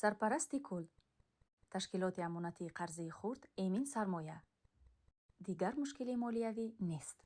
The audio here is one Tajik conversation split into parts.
сарпарасти кул ташкилоти амонатии қарзии хурд эмин сармоя дигар мушкили молиявӣ нест.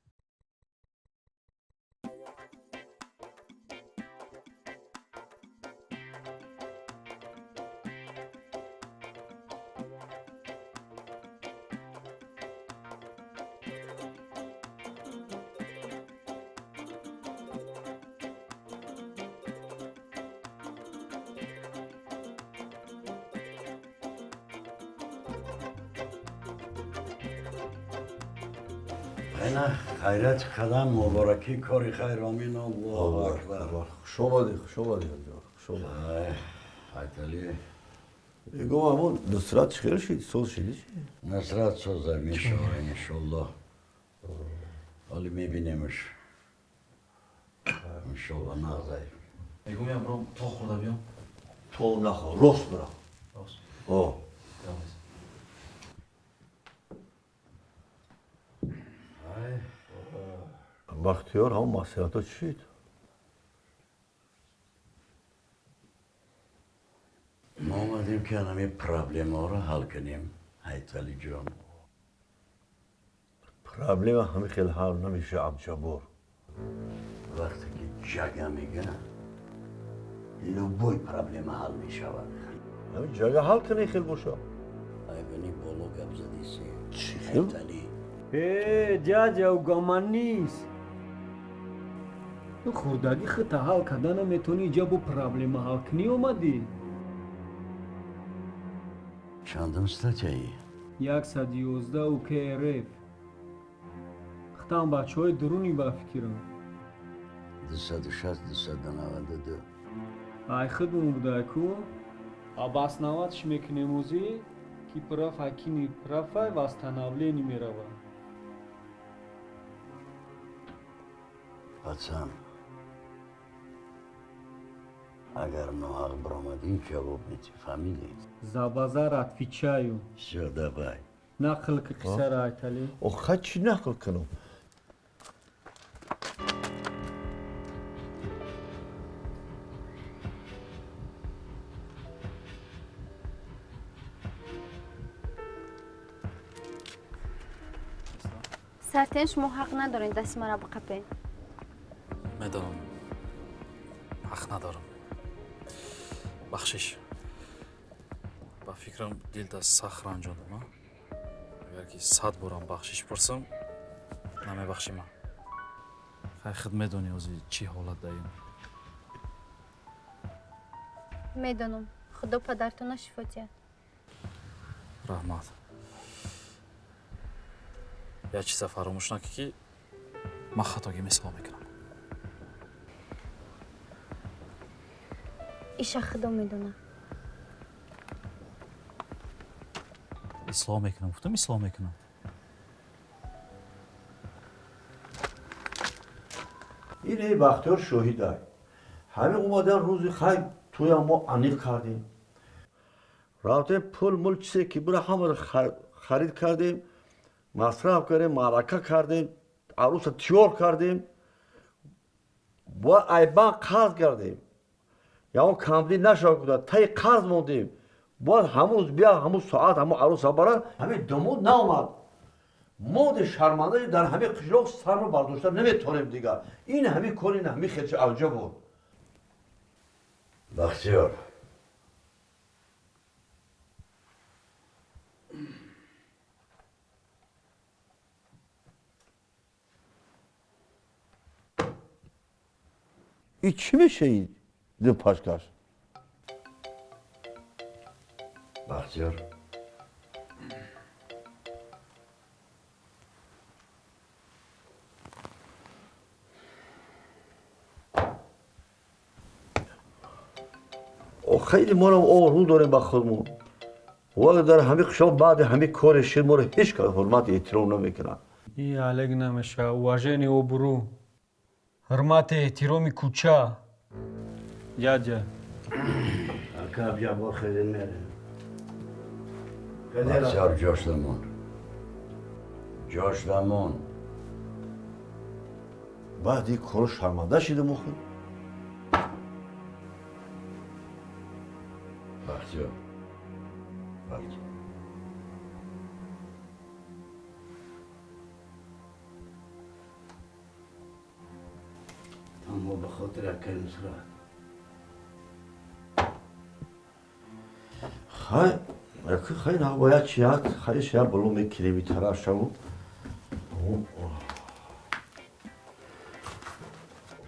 اینا خیرت قدم مبارکی کاری خیر آمین الله اکبر. خوش اومدی آنجا خوش اومدی. حیدری بگو همون نصرت خیر شد سوز شدی چی؟ نصرت سوزه میشه انشالله حالی میبینیمش انشالله نغزه بگو میام برام تا خورده بیام تو نخوا راست برم راست آه بختیار هم مسئلات ها چی شد؟ ما آمدیم که همه پرابلم ها رو حل کنیم حیدری جان. پرابلم همه خیلی حل نمیشه عبدالجبار. وقتی که جگه میگه لبوی پرابلم حل میشود. همین جگه حل کنی خیلی باشه. ایوانی بولو گپ زدیسی چی خیلی؟ حیدری جاجا و گامان نیست. تو خوردگی خطا حل کردن نمیتونی اینجا با پرابلم حل کنی اومدی. چندم ستایی؟ 111 و KRF. ختم بچه های درونی با فکرم. 260 292 ای خدمون بوده کو абас 90 шмекне музи ки прав акини права восстановление мерава. пацан اگر نوحق برامدین جواب میتی فهمیدی؟ За базар отвечаю. все давай Нақл ки қисара айтали. آخه چی نقل کنم؟ سرتین شما حق ندارین دست مرا بقپین. میدانم حق ندارم بخشش با فکرم دل دست سخت رنجاندم اگر که 100 بارم بخشش پرسم نمیبخشی من خیلی خود میدونی اوزی چی حالت داریم میدونم خدا پدرتون شفا دهد. رحمت یا چیز فراموش نکی که من خطاگیم اصلاح میکنم ایشا خدا میدونه. اصلاح میکنم گفتم اصلاح میکنم این بختیار شهیده همه اومدن روزی خیلی توی ما انیق کردیم رفتیم پول مول چیزی که برای همه رو خرید کردیم مصرف کردیم معرکه کردیم عروس تیور کردیم و ایبان قرض کردیم یا اون کمدی نشد کده تای قرض موندیم باید همون روز بیا همون ساعت همون عروس ها برای همین دمود نامد مود شرمنده در همه قشلاق سر رو برداشتن نمیتونیم دیگه این همین کار این همین خیلی عجب بود بختیار این چی میشه این دو پاشکش بختیار خیلی ما رو آروم داریم با خودمون وقت در همه قشلاق بعد همه کار شیر ما رو هیچ که حرمت احترام نمیکنن И Олег намеша уважение обру. Hürmet ehtiraمی کوچه. جاجا. اکا بیا با خیلی میره بختیار جاش دمون بعد این کار شرمنده شده مخی بختیار بله اما به خاطر اکل نصرت خیلی نباید چیت خیلی شاید بلوم کلیمی طرف شو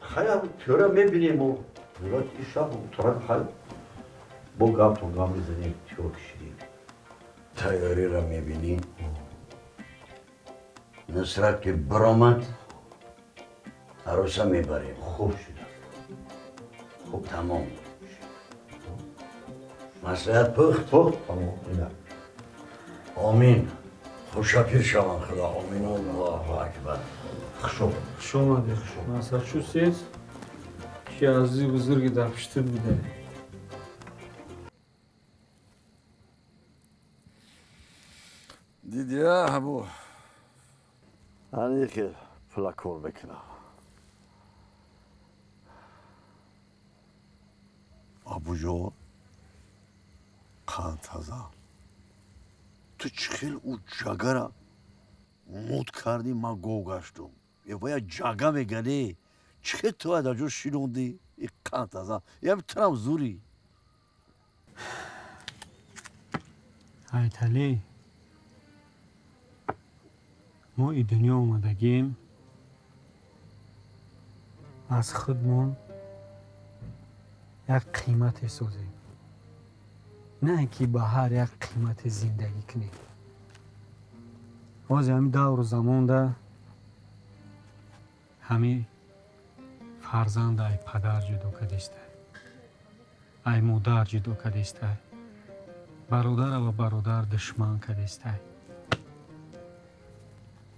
خیلی تیوره میبینیم و ولاد ایشا طرف خیلی با گم تو گم میزنیم تیور کشیدیم تیاری را میبینی نصرت که برآمد عروسه میبریم خوب شد خب تمام مسلحت پخت تمام اینه آمین خوشا پیر شوان خدا آمین الله اکبر خشم Xush omaded. Massachusetts ki aziz buzurgi dar pishtir bude. دیدی همو که پلاکور بکنم آبو جون قند تازه تو چخیل او جاگه را مود کردی من گو گشتم یه باید جاگه بگنی چخیل تو ادا جو شیروندی این قند تازه یه میتونم زوری Aytali. ما ای دنیا اومدگیم از خودمون یک قیمت سازیم نه اینکه به هر یک قیمت زندگی کنیم باز همین دور و زمان ده همین فرزند ای پدر جدو کدیسته ای مادر جدو کدیسته برادر و برادر دشمن کدیسته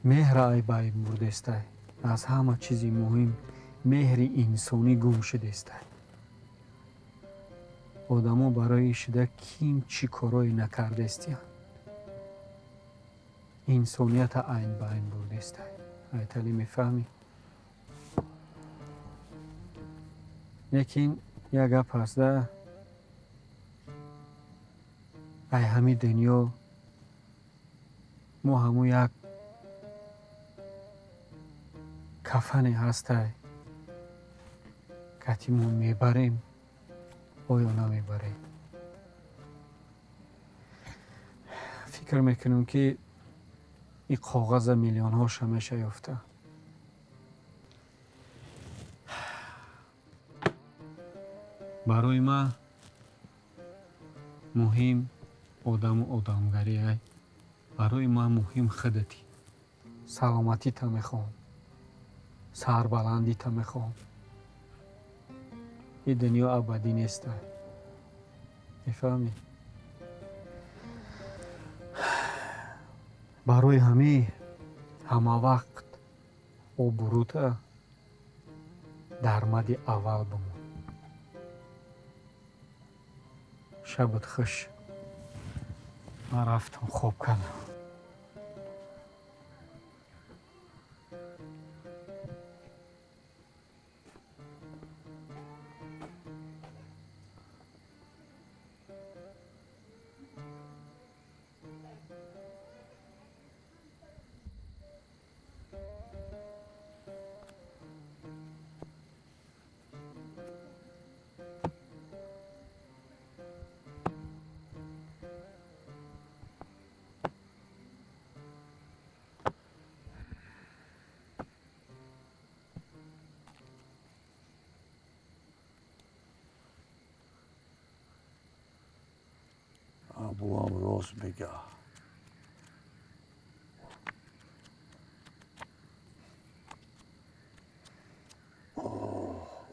مهر ای بای بردسته از همه چیزی مهم مهر انسانی گم شده است آدما برای شده کیم چی کارای نکرده است انسانیت عین به عین برده است ایتالی میفهمی لیکن یک گپ هست ده ای همین دنیا ما همو یک کفنی هسته که ما میبریم یا نمیبریم فکر میکنم که این کاغذ میلیون هاش همیشه یافته برای ما مهم آدم و آدمگری ای برای ما مهم خودتی سلامتی تا میخوام سربلندی تا میخوام این دنیا ابدی نیست میفهمی برای همه وقت او بروتا درمد اول بمون شبت خوش من رفتم خوب کنم ابو هم راست میگه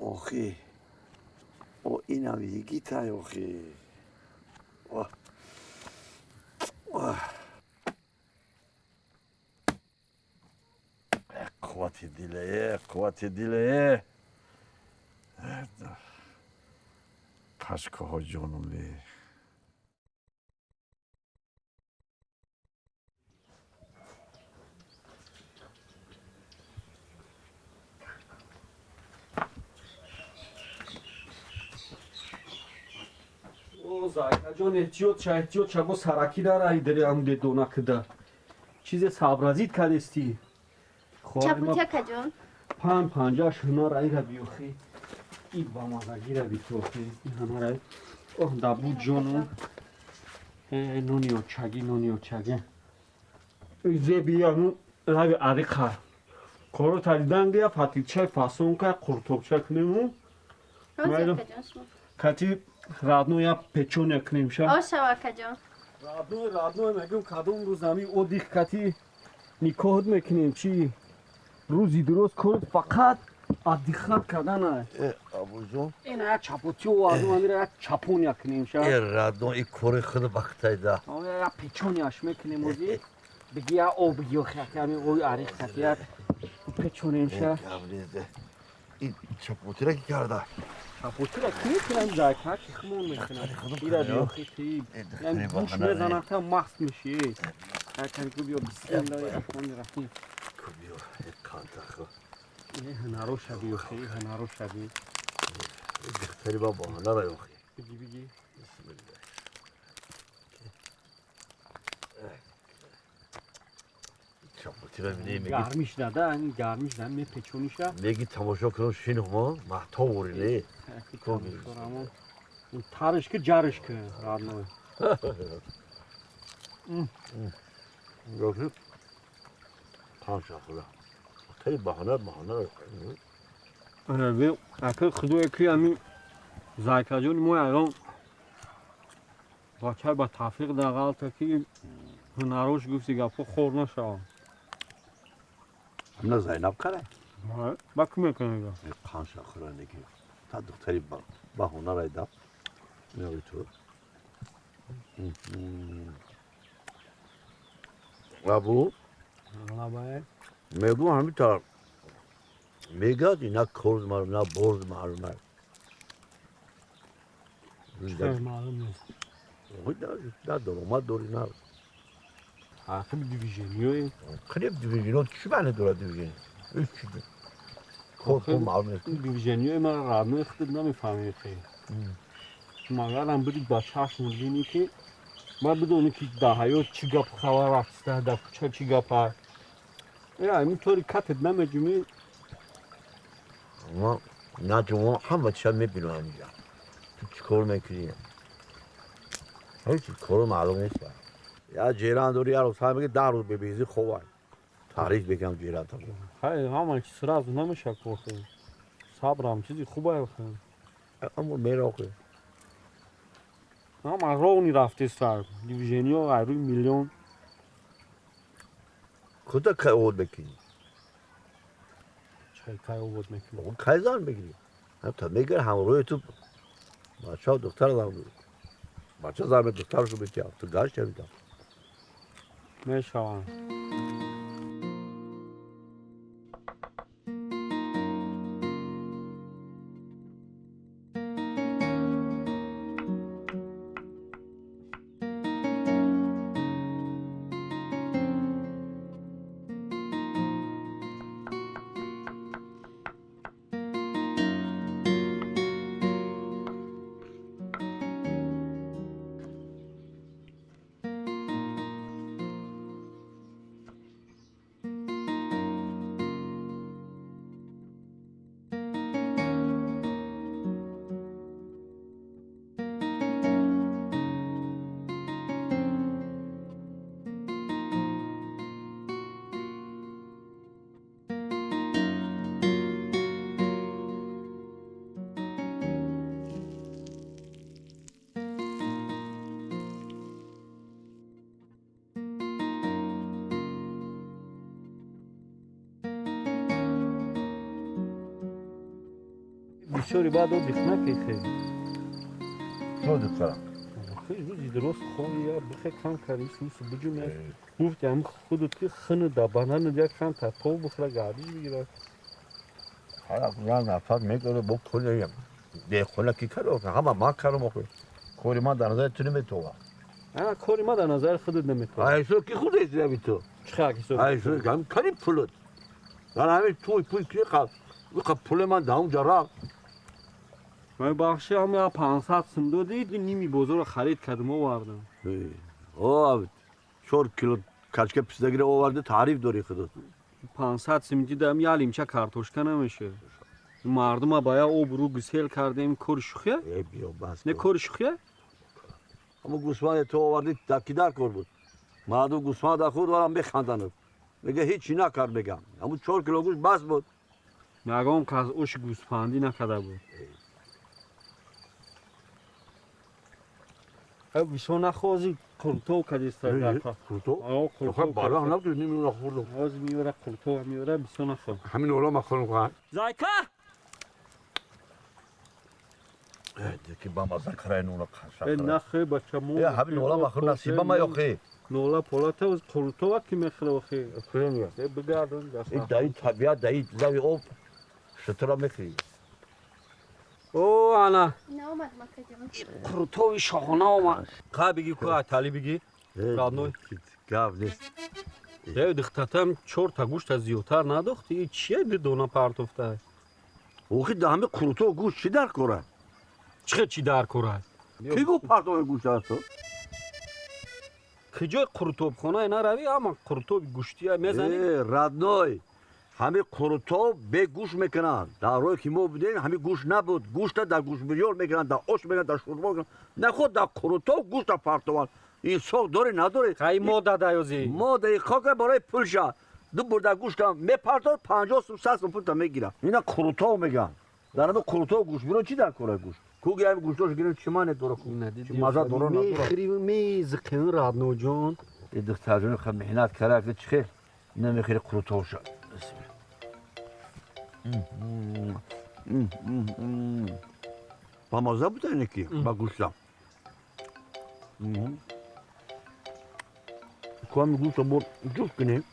آخی او این هم یکی تای آخی قوت دیله پشکه ها جانم لی Zayka John ehtiyot çabo saraki dar ay dere am de dona kıda. Çize sabrazit kadesti. چپوتیا کجون؟ پان پنجاش هنر ای را بیوخی ای با ما را بیتوخی این هنر ای اوه دابو جونو نونیو چگی ای زبیانو رای عریقا کورو تاریدن گیا پاتیچه پاسون که قرطوب چکنیمو روزی کجون شما؟ کتی رادنو یا پیچون یکنیم شا آشوا کجون؟ رادنو مگم کدوم روزامی او دیخ کتی نیکوهد میکنیم چی؟ روزی درست کرد فقط ادیخات کردن ابوجون این چپوتی و آدم میره چپون یکنیم شا رادنو ای کور خود وقتایدا یا پیچونیاش میکنیم موزی بگی یا او بگی و خیلی اوی عریق خطیت پیچونیم شا این چپوتی را کی کرده چپوتی را کی میکنم زایکا چی خمون میکنم ایره بیو خیلی یعنی گوش میزنم تا مست میشی هرکن که بیو بسم الله الرحمن الرحیم کوبیو کانتاخو این هنارو شبیه خیلی هنارو شبیه بختری با بحانه را یوخی بگی بسم الله چپوتی را بینی میگی گرمیش دادن گرمیش دادن می پیچونیشه میگی تماشا کنم شینو ما محتا وریلی این ترش که جرش که رادنوی یوخی پانشا خدا خیلی بحانه را یوخی آره اکل خدوی که همین زایکا جون موی الان با چای با تفریق دقیقه تا که هنروش گفتی گفت خور نشا همنا زینب کره با که میکنه گا پانشا خدا نگی تا دختری بحانه را داد میگی تو ابو میگو همین تا میگاد اینا کرد مارم نه برد معلومه معلوم نیست نه درآمد دوری نه آخه دیویژنیوی خیلی دیویژنو چی معنی داره دیویژن هیچ چیزی کرد معلوم نیست دیویژنیوی من رادنوی خود نمیفهمی خیلی مگر هم برید با چشم بینی که ما بدونی که دهایو چی گپ خبر رفته در کوچه چی گپ هست یا اینطوری کتت نمیجومی اما نه جمعه همه چی هم میبینم اینجا تو چی کار میکنی هیچی کار معلوم نیست یا جیران دوری هر روز میگه 10 روز ببیزی خوبه تاریخ بگم جیران تا خیلی همه چی سراز نمیشه کرده صبرم چیزی خوبه بخیر اما میره آخه همه رونی رفته سر دیویژنی و غیروی میلیون خدا که اول بکنی چه که بود میکنی اون کایزان بگیری تا میگر همروی تو بچه ها دختر دارم بچه زرم دخترشو بکیم تو گشت میدم میشوان بسیاری بعد او دیخ نکی خیلی تو دخترم خیلی روزی درست خواه یا بخی کم کردی سوس بجومه گفتی هم خودت که خنه دبانه نجا کم تا تو بخوره گردی بگیره حالا قرآن نفر میگره با کلیم به خونه کی کرده همه ما کارم آخه کوری ما در نظر تو نمیتوه نه کاری ما در نظر خودت نمیتونه ایسو کی خود ایسو نمیتو چه کی سو ایسو هم کاری پولت در همین توی پول کی خواهد پول من دهم جرا من بخشی هم یا 500 سم دادید نیمی بازار خرید کردم آوردم. او 4 کیلو کچک پیشگیر آورده تعریف داری خودت. 500 سم دیدم یا لیمچه کارتوشکا نمیشه. مردم باید آبرو گسیل کردیم کار شوخیه؟ ای بیا بس. نه کار شوخیه؟ اما گوسفند تو آوردی تکیدار کار بود. مردم گوسفند خود ورم بخندند. میگه هیچی نکرد میگم. اما 4 کیلو گوشت بس بود. میگم که از اوش گوسفندی نکرده بود. بیشتر نخوازی کلتو کدیست دکا. کلتو؟ آه کلتو. بالا نبود نمیونه خوردم. باز میوره کلتو میوره بیشتر نخوام. همین اولا مخورم خواهد. زایکا! دیگه با مزه کرای نولا خشک. نخه بچه مو. همین اولا مخور نصیبه ما یخی. نولا پولات از کلتو وقتی میخوره وقتی. خیلی. بگردن. این دایی طبیعت دایی زاوی آب شترا میخوری. او انا. نه اومد مکه جان. کلتوی شاخونه اومد. که بگی که تالی بگی؟ رادنوی. گاو نیست. یه دخترم 4 تا گوشت از زیوتر نداختی چیه به دونا پرتفته؟ اوخی ده همه کلتو گوشت چی در کوره؟ چی در کوره؟ کی گو پرتو گوشت هست تو؟ کجای قرطوب خونه نروی اما قرطوب گوشتی میزنی؟ رادنوی همه کلتو به گوشت میکنن. در روی که ما بودیم همه گوشت نبود. گوشت در گوشت بیار میکنن، در آش میکنن، در شوربا میکنن. نه خود در کلتو گوشت پرتوان. این سوق داره نداره؟ خیلی ماده دایوزی. ماده خاک برای پولشا. دو برده گوشت میپرتاد 50 سم 100 سم پول تا میگیرن. اینا کلتو میگن. در همه کلتو گوشت بیرون چی در کوره گوشت؟ کوگی هم گوشتاش گیرن چمانه داره کو. ندیدی. مزه داره نداره. میخری میزکن رادنو جان. این دختر جون خب محنت کرده چه خیر نمیخری کلتو شد. با مزه بوده اینکی با گوشتم. کامی گوشت رو برد جفت کنیم.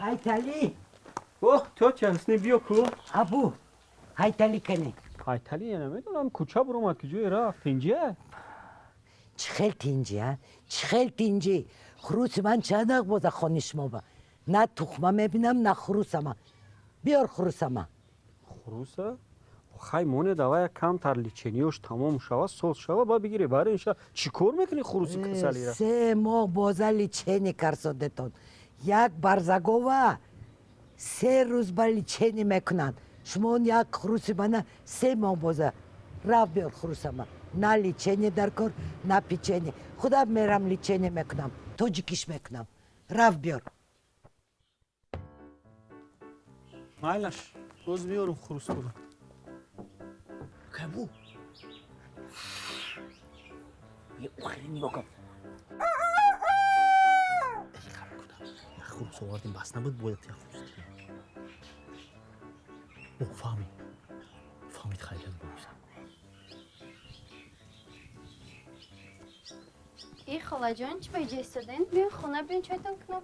Haytali, اوه تو چه هستی بیا کو؟ abu, haytali کنی. خایتالی نمیدونم کجا برم کجای رفت اینجا؟ چخل تینجی ها؟ چخل تینجی. خروس من چند بوده خانشما با. نه تخمه میبینم نه خروسم. بیار خروسم. خروسه؟ خیلی مونه دوای کم تر لیچنیوش تمام شوه سوز شوه با بگیری برای اینشا چی کار میکنی خروسی کسلی را؟ 3 ماه بازه لیچنی کرسادتون. یک برزگوه 3 روز بر لیچنی میکنن. شما اون یک خروسی بنا 3 ماه بازه. رفت بیار خروسم. نه لیچنی در کار نه پیچنی. خودم میرم لیچنی میکنم. توجیکیش میکنم. رفت بیار. مایلش روز بیارم خروس کنم. کبو یه اخرینی بکن خروس آوردیم بس نبود باید یه خروس اوه فهمید خیلی بروسم ای خاله جان چی به استودن بیان خونه بیان چایتان کنم.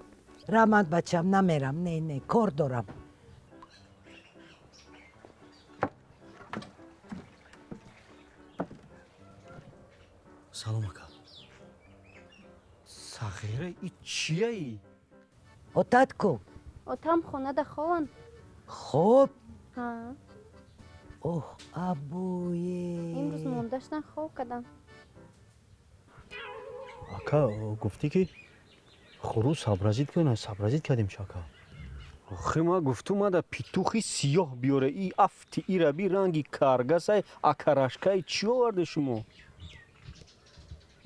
رحمت بچم نمیرم نه کار دارم. سلام اکا صغیره ای چیه ای؟ اتت کو اتام خونه ده خوان. خوب ها اوه ابوی امروز موندشتن خوب کدم. اکا گفتی که خروس صبرازید کنه صبرازید کردیم شاکا آخه ما گفتم ما دا پیتوخی سیاه بیاره ای افتی ای را بی رنگی کارگسای اکراشکای چی آورده شما؟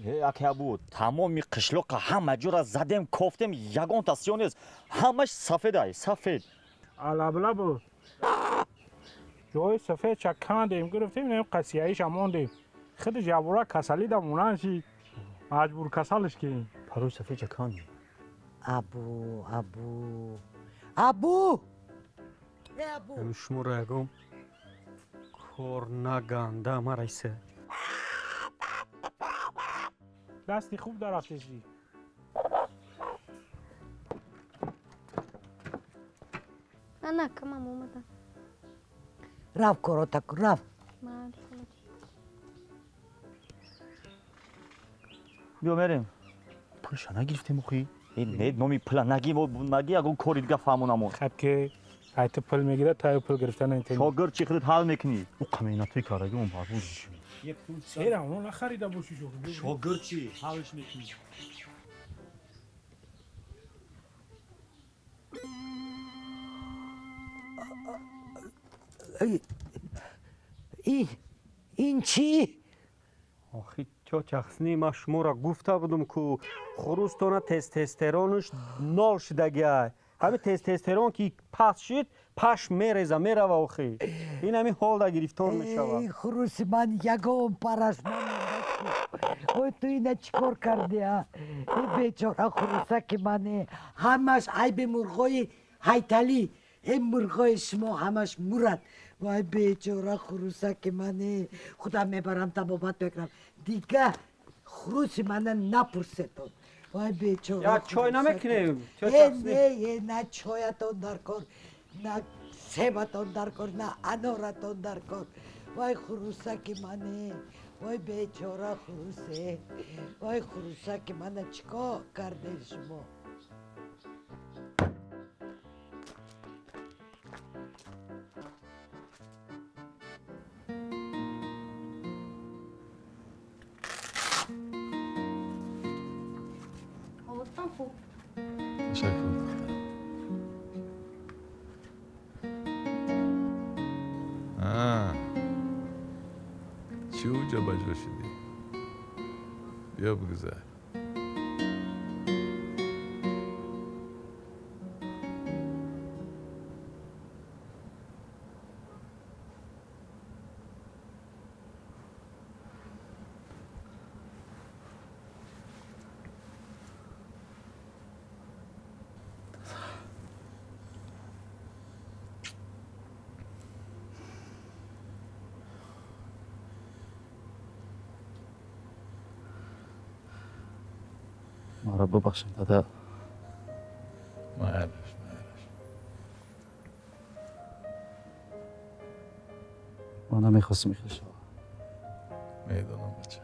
яке буд тамоми қишлоқа ҳама ҷура задем кофтем ягонта сиёҳ нест ҳамаш сафедай сафед алабла بود جای سفید چک کندیم گرفتیم نیم قصیه‌ایش اماندیم خود جوورا کسلی دا مونن شید مجبور کسلش کردیم парои сафед чакани ابو ابو ابو ابو شما را یکم کار نگنده مرایسه دستی خوب در رفتشی نه کمم اومدم رف کروتا کن رف биё мерем пулша нагирифтем охи не номи пула наги ягон кори дига фаҳмонамон خب که ایت پل میگیره تا پل گرفتن این تنی шогирд чӣ худат ҳал мекунӣ ӯ қаменатои кардаги он барбуд سیرم اون نخریده باشی شغل шогирд чӣ ҳалш мекунӣ این چی؟ آخی چه چخصنی ما شما را گفته بودم که خروستانه تستوسترونش نال شدگی های همه تستوسترون که پس شد پش میرزه میره و آخی این همین حال دا گرفتار میشود خروس من یگم پرش اوی تو اینه چیکار کردی ها؟ این بیچاره خروسک منه همش عیب مرغای هیتلی این مرغای شما همش مرد وای بیچاره خروسک منه خودم میبرم تبابت بکنم دیگه خروس منه نپرسیدون وای بیچاره یا چای نمیکنیم نه چایتون در کار نه سیبتون در کار نه انارتون در کار وای خروسک منه وای بیچاره خروسه وای خروسک منه چیکار کرده شما خوب تشکر چی اونجا بجا شدی؟ بیا بگذر маро бубахшед дада майраш ман намехостам ихел шавам میدونم بچه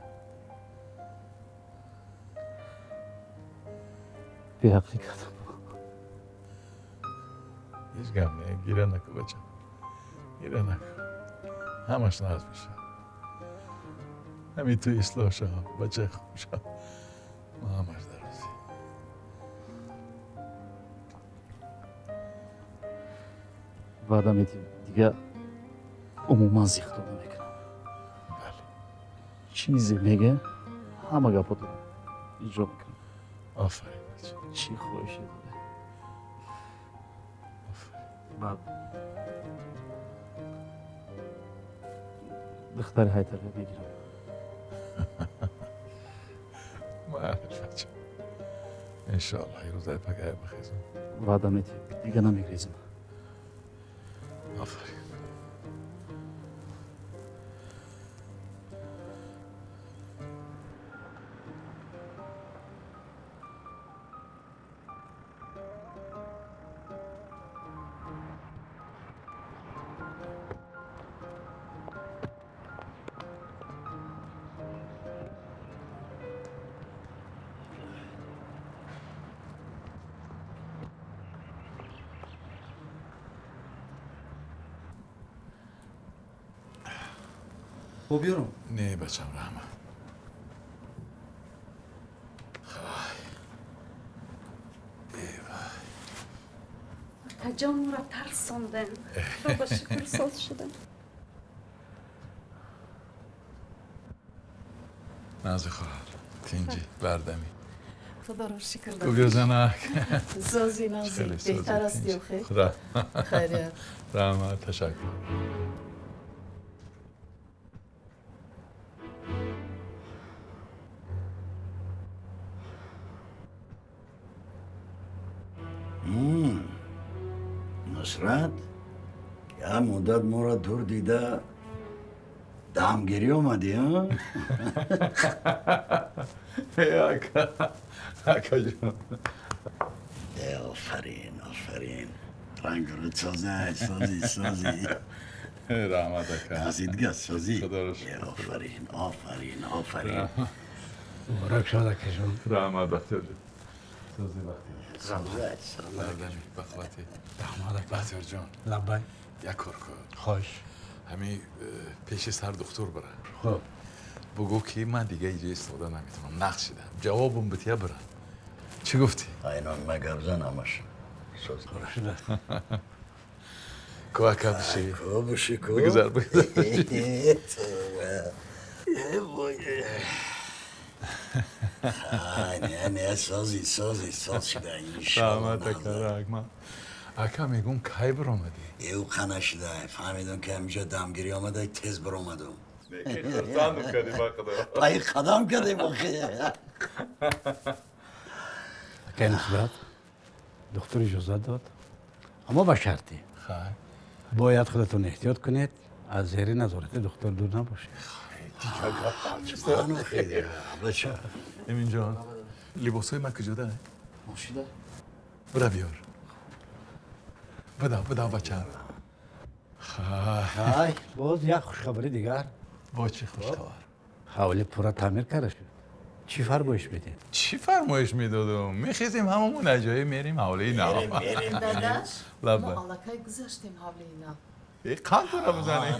беҳақӣ кардам هیچ گم نه گیره نکن بچه گیره نکن همش ناز میشه همین تو اصلاح شد بچه خوب شد ما همش درستی ваъда медиҳем дига умуман зихдо намекунам بله чизе мега ҳама гапотро иҷро мекунам آفرین بچه чӣ хоҳише дада آفرین баъд духтари ҳайтаре мегирам معرف بچه انشالله یه روزای پگاه بخیزم ваъда медиҳем дига намегрезам آفرین бо биёрам نه بچم رحمه جان را ترساندن خدا شکر ساز شدن نازی خواهر گنجی بردمی خدا رو شکر خوبی زنک سازی نازی بهتر است یا خیر خدا خیریت رحمت تشکر نصرت یه مدت ما را دور دیده دمگیری اومدی ها؟ اکا جون آفرین رنگ رو سازی رحمت اکا دستید گست سازی خدا رو آفرین مبارک شد اکا جون رحمت بختیار جون سازی بختیار سازی بردمی بخواتی رحمت بختیار جون لبای یک کار کن خوش همین پیش سر دکتر بره خب بگو که من دیگه اینجا استفاده نمیتونم نقشیدم جوابم بتیه بره چی گفتی؟ اینان مگر زن همش شده که بشی بشی بگذار نه سازی شده رحمت اکا رحمت اکا میگم کی بر آمدی؟ ایو قنه شده فهمیدم که همینجا دمگیری آمده تیز بر آمدم خرسان کردی با خدا پای قدم کرده بخی اکا نصرت دکتر اجازه داد اما با شرطی باید خودتون احتیاط کنید از زیر نظارت دکتر دور نباشید منو خیلی بچه امین جان لباسای من کجا ده؟ ماشیده بدا بیار بدا بچه های باز یک خوشخبری دیگر با چی خوشخبر؟ حوالی پورا تعمیر کرده شد چی فرمایش میدین؟ چی فرمایش میدادم؟ میخیزیم هممون اجایی میریم حوالی نه داداش لبه. ما علاقه گذاشتیم حوله اینا قند رو بزنی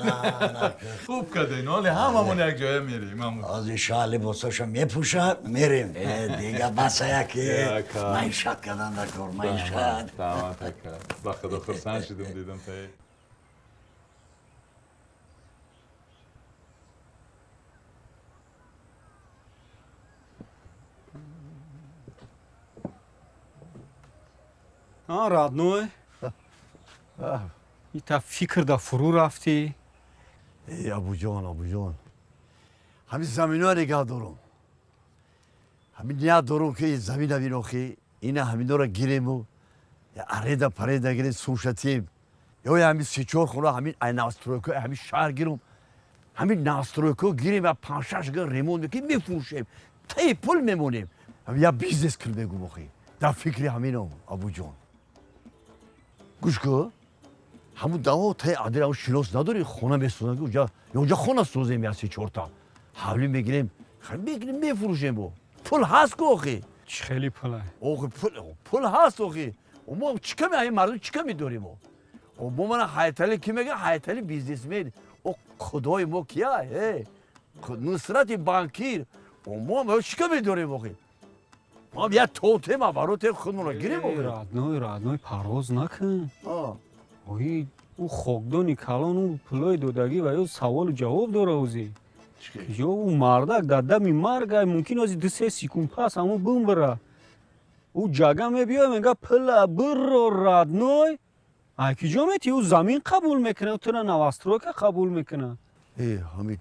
خوب کردین حالی هممون یک جایی میریم از این شاه لباساشو میپوشن میریم دیگه بس یکی معیشت کردن در کار معیشت رحمت اکا با خدا خرسان شدم دیدم تایی رادنوی این تا فکر دا فرو رفتی ای ابو جان همین زمین ها نگاه دارم همین نیا دارم که این زمین همین آخی اینه همین را گیریم و اریدا پریدا گیریم سوشتیم یا همین سی چور خونه همین ناسترویکو همین شهر گیرم همین ناسترویکو گیریم و پانشش گیر ریمون میکنیم میفروشیم تی پول میمونیم همین یا بیزنس کر بگو بخی در فکری همینم ابو جان گوش کن همون دوا تای عادل همون شناس نداری خونه میسازن که اونجا خونه سوزیم یا سی چورتا حولی میگیریم میگیریم میفروشیم بو پول هست که آخی خیلی پوله آخی پول هست آخی و ما چیکار می مردم چیکار میداریم و ما من حیاتلی کی میگه حیاتلی بیزنسمن او خدای ما کیه نصرت بانکیر و ما چیکار میداریم آخی ما بیا توته ما برات خودمون رو گیریم آخی رادنوی پرواز نکن اوی او خاکدانی کلان او پولای دودگی و یا سوال و جواب داره اوزی یا او مردک در دمی مرگ ممکن از 2-3 سکوند پس همون بوم بره او جگه میبیای میگه پلا برو رادنوی اکی جا میتی او زمین قبول میکنه و تو را نوسترو که قبول میکنه همین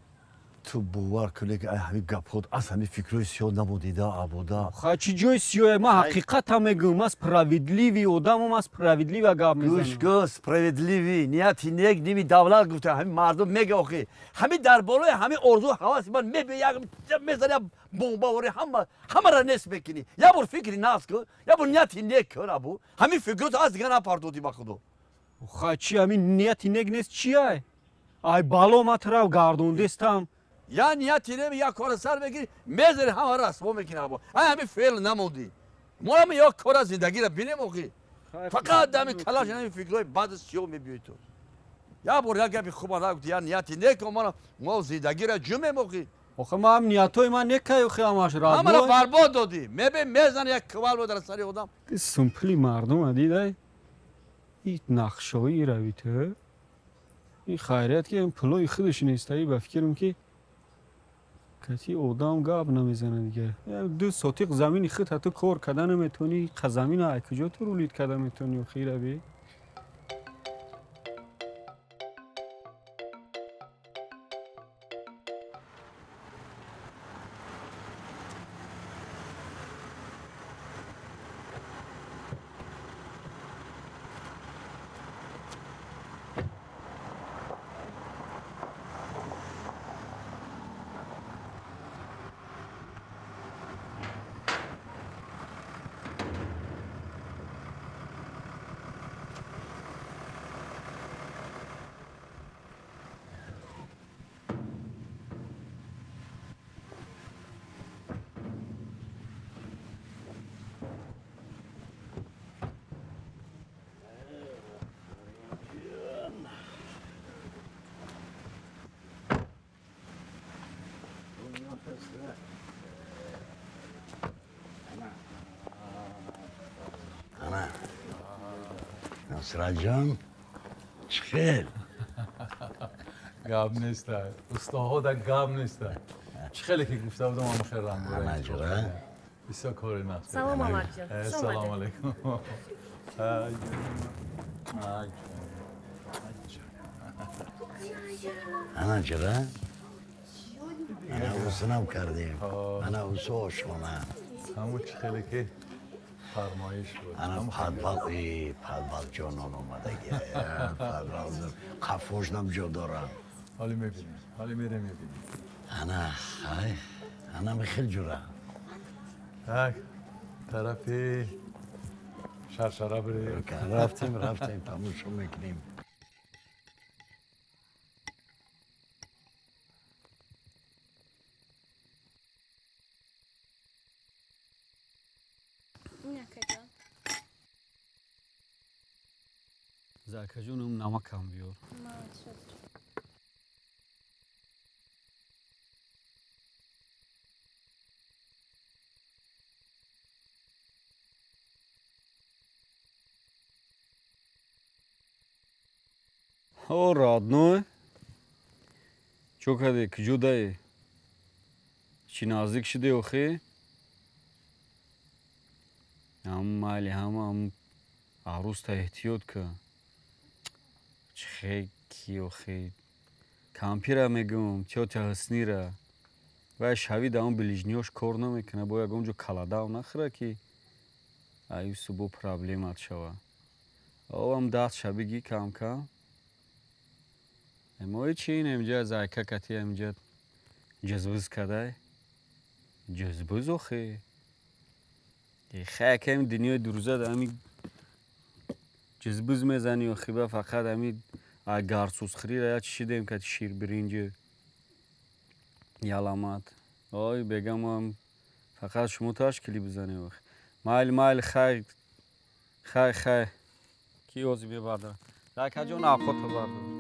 تو باور کنی که همین گپات از همین فکرهای سیاه نبودیده عبوده خواهد چی جای سیاه ما حقیقت هم میگم از پراویدلیوی آدم هم از پراویدلیوی گپ میزنم گوش کن سپراویدلیوی نیتی نیک نیمی دولت گفته همین مردم میگه آخی همین در بالای همین ارزو حواس من میبینی یک میزنی بمبا وری همه را نصف میکنی یا بر فکری ناس کن یا بر نیتی نیک کن ابو همین فکرات از دیگه نپردودی با خدا خواهد چی همین نیتی نیک نیست چیه ای بالا ما ترا گردوندستم یا نیتی نمی یا کار سر بگیری میذاری همه را رسوا میکنی ابو همین فعل نموندی ما هم یا کار زندگی را بینیم آخی فقط دمی کلاش همین فکرهای بعد سیاه میبینی تو یا بر یا گپی خوب نگفتی یا نیتی نیک ما زندگی را جمع موقعی آخه ما هم نیتای من نکیو خیامش را همه را برباد دادی میبین میزن یک کوال بود در سری آدم سمپلی مردم دیده این نقشایی روی تو این خیریت که این پلوی خودش نیسته ای به فکرم که کسی آدم گپ نمیزنه دیگه. دو ساتیق زمینی خود حتی کار کردن نمیتونی، زمین ها کجا تو رولید کردن میتونی و خیره بی؟ انا نصرت جان چخیر گاب نیست استاد گاب نیست چه خیلی که گفته بودم اما خیر رنگ بود نجره بسیار کاری نست سلام آمد جان سلام علیکم انا جره انا حسنم کردیم انا حسو آشمانه همون چه خیلی که فرمایش بود انا پدبال جانان اومده گیه پدبال قفوشنم جا دارم حالی میبینیم حالی میره میبینیم انا خیلی جوره tak طرفی شرشره بریم رفتیم تموشو میکنیم زرکه جون اون نمک هم بیار. О, родной. Чё каде, куҷо дае? Чӣ наздик шуде охе? Майли ҳама арӯста эҳтиёт ка. Чӣ ки охе? Кампира мегӯм, тётя ҳуснира. Вай шави да он ближниёш кор намекуна, бо ягон ҷо каладав нахӯра ки аю субҳ проблемат шава. Овам даст шабиги кам-кам. ما چی اینجا زایکا کتی اینجا جزبوز کردای جزبوز آخه خیلی کم دنیای دروزه دامی جزبوز میزنی و خیبه فقط همی گارسوز خری را چی دیم که شیر برینج یالامات آی بگم هم فقط شما تشکیلی بزنی و مایل خیلی کی اوزی بیبرده زایکا جون آخوت برده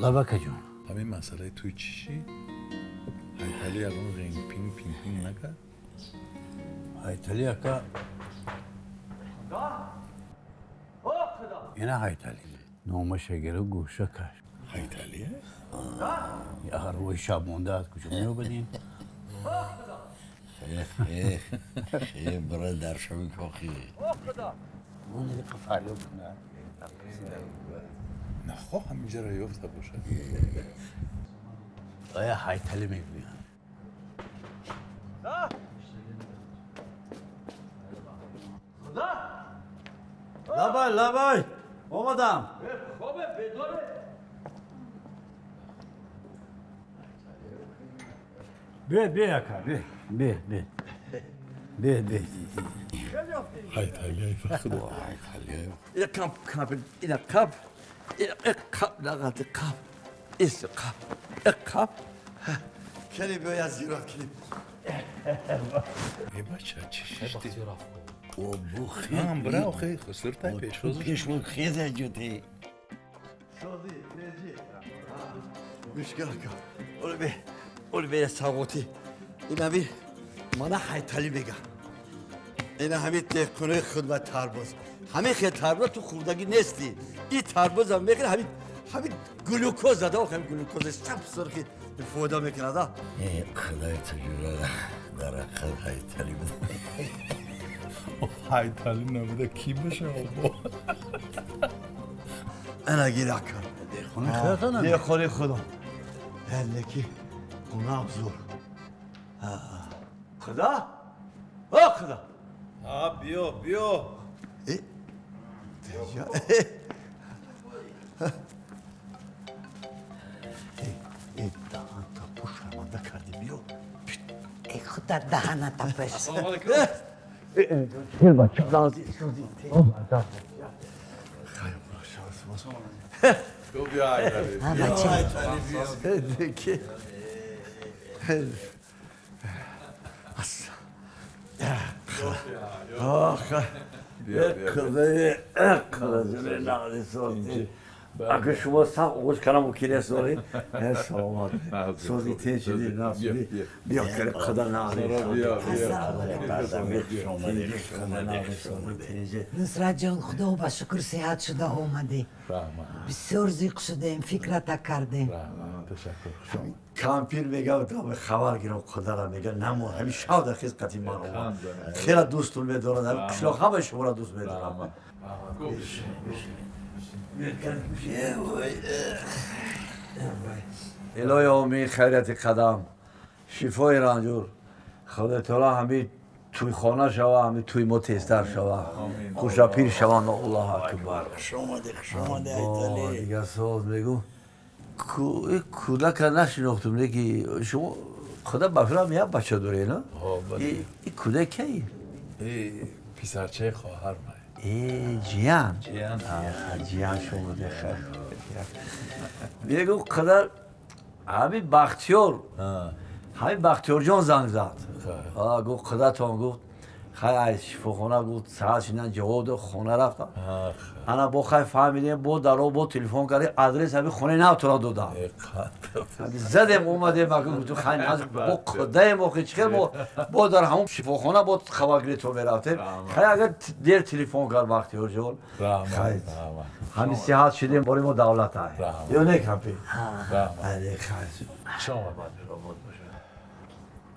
لبکه جون همین مسئله توی چیشی؟ هایتالی یکم رنگ پینگ نکرد؟ هایتالی اکا اینه هایتالی نومشه گره گوشه کش هایتالیه؟ یه هر روی شب مونده از کجا میو بدین خیلی برای در شبی کاخی اون یه قفاریو کنه نخواه همینجا را یفته باشه آیا هایتالی میگویم لبای آمدم خوبه بداره بیا اکا بیا هایتالیه فخدا هایتالیه این کپ این کپ لغت کپ ایست کپ کلی بیا زیرا کلی ای بچه چی ششتی؟ او بو خیلی هم برای خیلی خسر تای پیش بو خیلی جوتی شازی بیجی مشکل کن اولو اول بیر ساقوتی این همین من حیتالی بگم این همین دهقانه خدمت تربوز همین خیلی تربوز تو خوردگی نیستی این تربوز هم میکنه همین گلوکوز داده و همین گلوکوز سب سرخی فودا میکنه دا خدای تجربه در اقل حیتالی بده حیتالی نبوده کی بشه بابا انا گیره کن دهقانه خدا هلی که اونم زور خدا خدا بیا این دهان تا پوش فرمانده کردی بیا ای خدا دهنه تا پش خیلی بچه نازی خیلی تو بیا حیتالی دیگه خدای نازی سوزی اگه شما سب اوش کنم و کلیه سوری سلامات سوزی تیه چیدی نازی بیا که خدا نازی نصرت جان خدا با شکر صحت شده اومدی بسیار زیق شدیم فکرت کردیم کامپیر میگه تا به خبر گیرم خدا را میگه نمو همین شاود خیز قطعی من اومد خیلی دوستون میدارن کشلاق همه شما را دوست میدارم الهی امید خیرت قدم شفای رنجور خدا تعالی همین توی خانه شوه همین توی ما تیزتر شوه خوشا پیر شوه الله اکبر شما ده دیگه ساز میگو کودک نشناختم دیگه شما خدا بفرم یک بچه داره نه؟ این کودک کی؟ پسرچه خواهر من جیان شما ده خیر میگو خدا همین بختیار جان زنگ زد گفت خدا تو گفت خیلی شفاخانه گفت ساعت شدن جواد خونه رفتم انا با خیلی فهمیدیم با درو با تلفن کردی آدرس همین خونه نه تو را دادم زدم اومدیم مگه تو خیلی نزد با خدای موقع چیکار با در همون شفاخانه با خبرگیری تو میرفتیم خیلی اگر دیر تلفن کرد بختیار جان خیلی همین صحت شدیم برای ما دولت های یا نه کمپی خیلی شما باید رابط باشه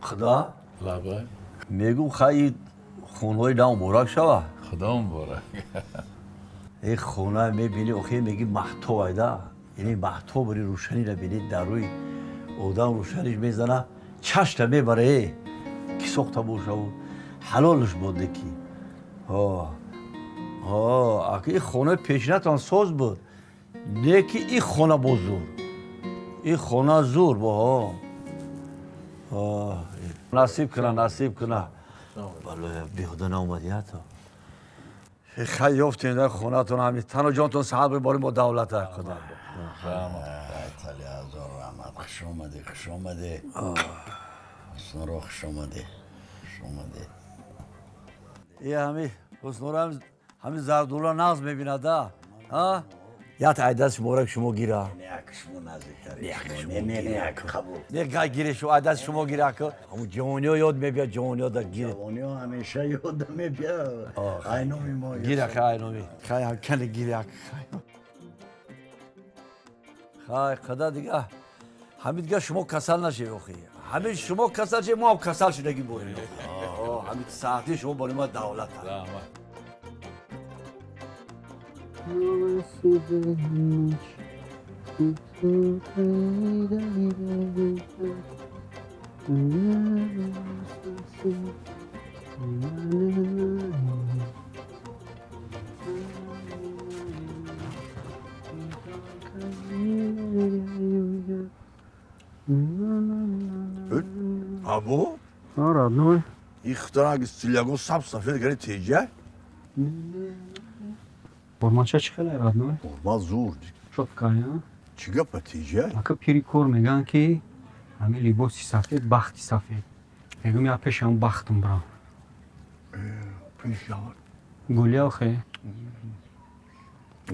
خدا لبای میگو خیلی خونه‌های نام مبارک شوه خدا مبارک این خونه میبینی اوخی میگی محتو ایده یعنی محتو بری روشنی رو بینی در روی آدم روشنیش میزنه چشم میبره کی ساخته باشه و حلالش بوده کی اگه این خونه پیشنتان ساز بود نه که این خونه با زور این خونه زور با نصیب کنه بله بیهوده ناومدی حتی خیلی یافتین در خونه تون همین تن و جانتون صحت باری با دولت های خدا ایتالی هزار رحمت خوش آمده حسن رو خوش آمده یه همین حسن رو همین زردولا ناز میبینه ده یا تا عدد مبارک شما گیره نه گیره شو عدد شما گیره که همون جوانیا یاد میبید جوانیا در گیره جوانیا همیشه یاد میبید اینومی ما گیره خیلی اینومی خیلی هم کنه گیره خیلی خدا دیگه همین دیگه شما کسل نشه بخی همین شما کسل شه ما هم کسل شدگی بریم همین ساعتی شما بریم ما دولت Abo? Родной. Их траг стилягон сам сафед гari tejak. Орманча چی خیلی родной? Orman zor. شو فکریا؟ چیگه پا tejak؟ اکا پیری کور میگن که همه لیباسی سفید بختی سفید میگم یا پیش هم بختم برام پیش هم گولی آخه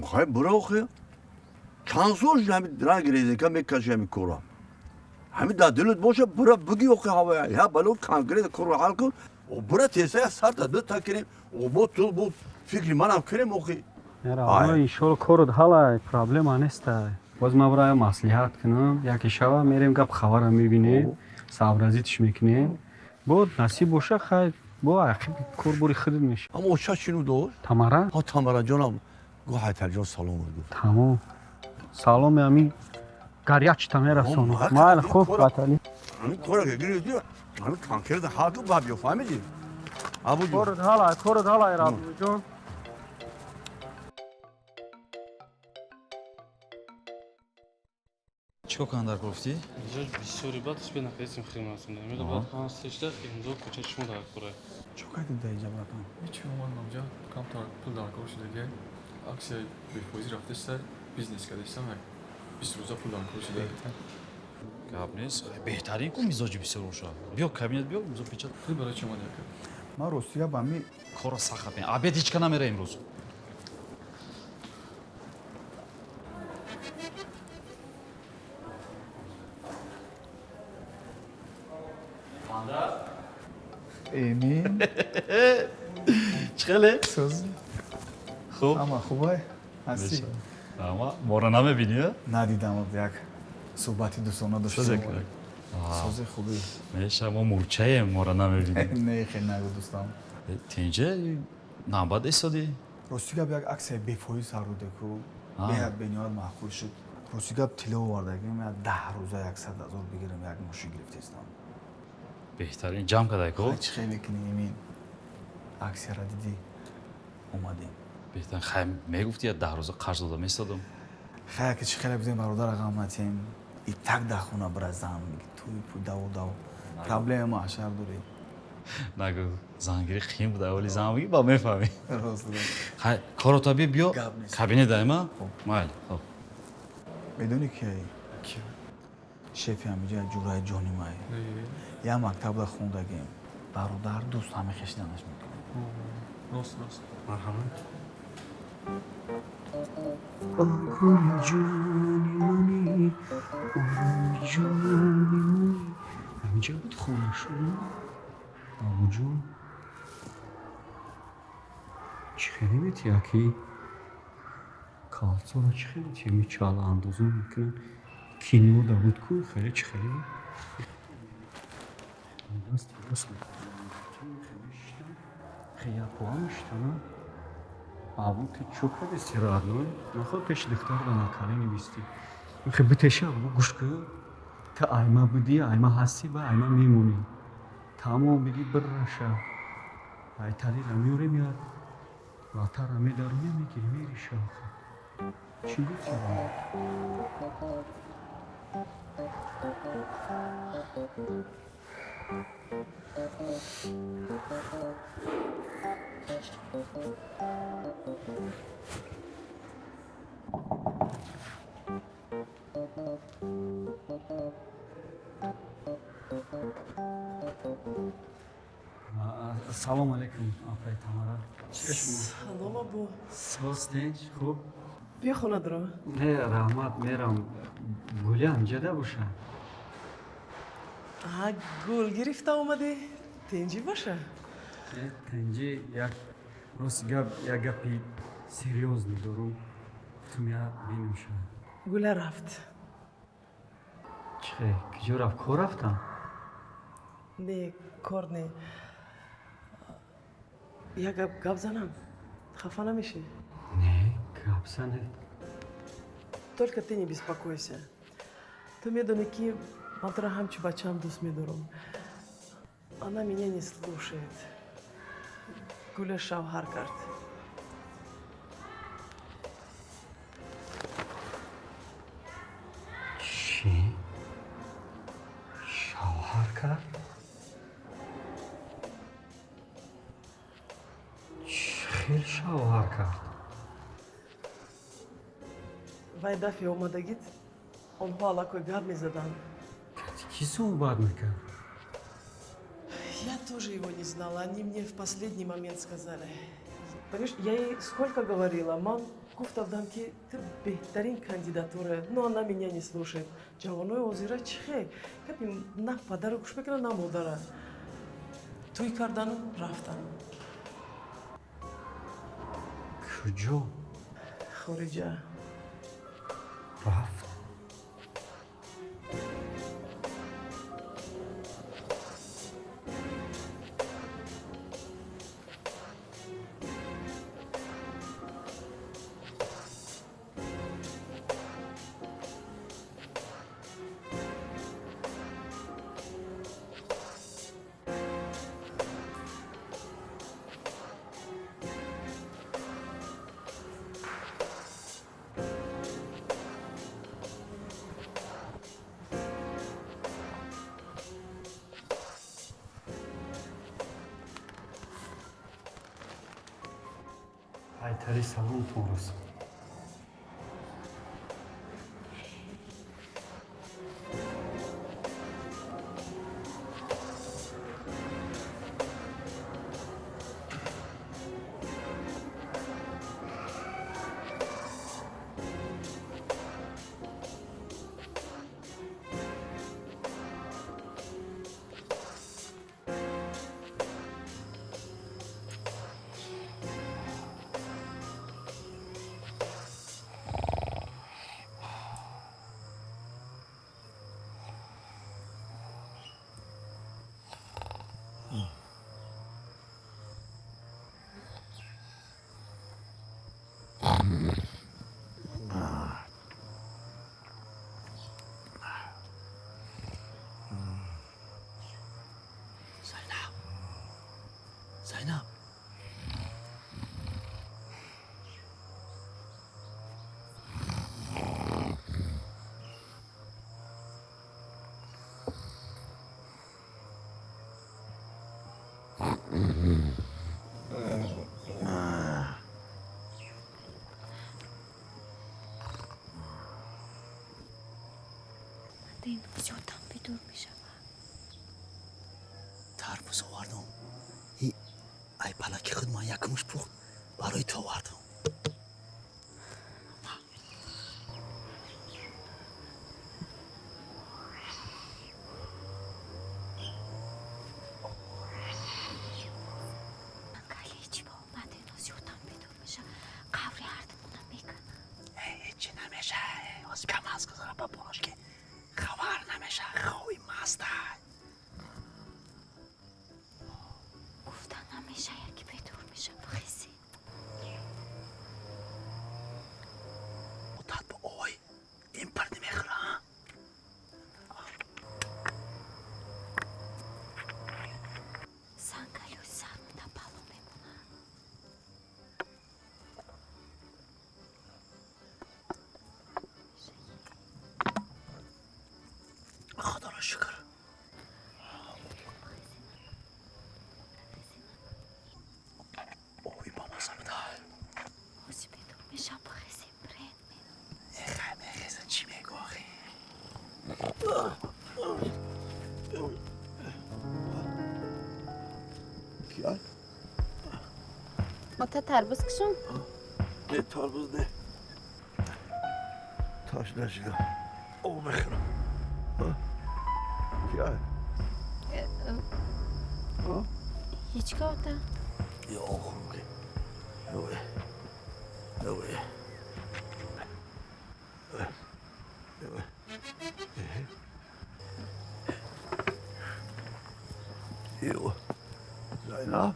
خواهی برا آخه چند سال همی درنگ ریزه که میکشه همی کورم همین در دلت باشه برا بگی اوکی هوا یا بلو کنکریت کرو حل کن و برا تیسه سر تا دو تا کنیم و با تو با فکری منم کنیم اوکی آره ایشال کارد حالا پرابلم نیست باز ما برای مصلحت کنم یکی شب میریم گپ خبر میبینیم سابرازیتش میکنیم بود نصیب باشه خیر با عقیب کار بوری خودت میشه اما اوشا چینو داشت؟ تمره؟ ها تمره جانم گو حیتر جان سلام گفت تمام سلام امین گریاچ تمره سونو مال خوب باتالی همین کارا که گیری همین کنکریت حل کن با بیو فهمیدی ابو جون کارد حالا رابو جون چیکار کردن در گفتی؟ اینجا بسیاری بعد اسم نخواستیم خدمتتون میره بعد خواستش ده اینجا کوچه شما در خوره چه کردی در اینجا براتون؟ هیچی اومدم اونجا کم تا پول درکار شده دیگه عکس بهفوزی رفتش سر بیزنس کردش سر 20 روزا پول درکار شده گپ نیست بهترین کو مزاجی بسیار روشا بیا کابینت بیا مزاج پیچت خیلی برای چه اومدی من روسیه با می کارا سخت نه обед هیچ کنا میره امروز امین چخله سوز خوب اما خوبه هستی اما ما رو نمیبینی ندیدم یک صحبتی دوستانه داشتیم سوز خوبی میشه ما مورچه ما رو نمیبینی نه خیلی نگو دوستان تینجا نباید ایستادی روسیگا یک عکس بفوی سر رو دکو بیاد بینیار معقول شد روسیگا تلو واردگیم 10 روزه 100,000 بگیرم یک ماشین گرفتیستم بهترین جمع کردی کو چه خیلی کنی امین عکس را دیدی اومدیم بهترین خیلی میگفتی 10 روز قرض دادم ایستادم خیلی که چه خیلی بودیم برادر اقامتیم ای تک در خونه برزم توی پو دو پرابلم معاشر داری نگو زنگیری خیم بوده اولی زنگیری با میفهمی راست دارم خیلی کارو تابی بیا کابینه دایما مال خب میدونی که شفی همینجا جورای جانی مای یا مکتب در خوندگیم برادر دوست همه خشنانش میکنه راست مرحبا آقای جانی منی آقای جانی منی همینجا بود خونه شما آقا جون چی خیلی بیتی یکی کالسو را چی خیلی بیتی می چالا اندازون میکنن کینو دا بود کو خیلی چی خیلی درست خیلی پوامشتن آبون که چوکه بسیار آدم نخواد پیش دکتر دانه کاری نویستی خیلی بتشه آبو گوش که تا ایما بودی ایما هستی با ایما میمونی تمام بگی برشه ای تلی را میوری میاد لاتر را میدارونه میگیری میری شاخه چی بود چی بود؟ سلام علیکم آقای تمارا سلام ابو سوستنج خوب بیا خونه درو نه رحمت میرم گولی همجده باشه گل گرفته اومدی تنجی باشه تنجی یک روز یک گپی سریوز میدارم تو میا بینم شد گل رفت چه کجا رفت کار رفتم نه کار نه یک گپ زنم خفه نمیشی не гапсане только ты не беспокойся ты медони ки ман тора ҳамчи бачаам дӯст медорам она меня не слушает гуля шавҳар кард чӣ шавҳар кард хел шавҳар кард вай дафъи омадагит онҳо аллакой гап мезаданд кӣ суҳбат мекард я тоже его не знала они мне в последний момент сказали Понимаешь, я ей сколько говорила, мам, гуфтам, ки ты бехтарин кандидатура, но она меня не слушает. Джаваной озира чихе, как на падару кушпекра на модара. Туй кардану рафтану. کجا خارجه. رفت؟ айтари саломтон расон. زینب این زیادم بدور می شود. ترمز آوردم ای پلک خود من یکمش پخت برای تو آوردم. هیچی با اومده اینا زیادم بدور می شود. قوری هردمونم میکنن. هیچی نمیشه از کم از گذاره با باش که خبر نمیشه خوی مسته گفتن نمیشه یکی بدور می شود خیزی. مدت با آی این پرده میخوره سنگلیو سرمونه بالا میمونه. خدا را شکر اوی بابا سمده اوزی بدور می شود خیزی برین می. خیزه چی میگو آخی کیا؟ متا تربوز کشون؟ نه تربوز نه تاش نشگاه او بخورم کیا؟ هیچ کار ده؟ یا آخرم که اوه یو زینب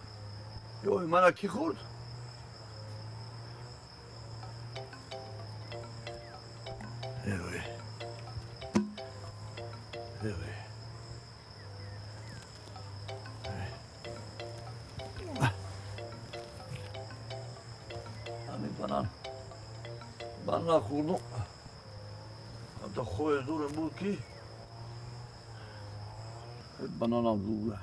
یو من کی خورد؟ همین من نخوردم حتی خوی دورم بود که بنانم دوره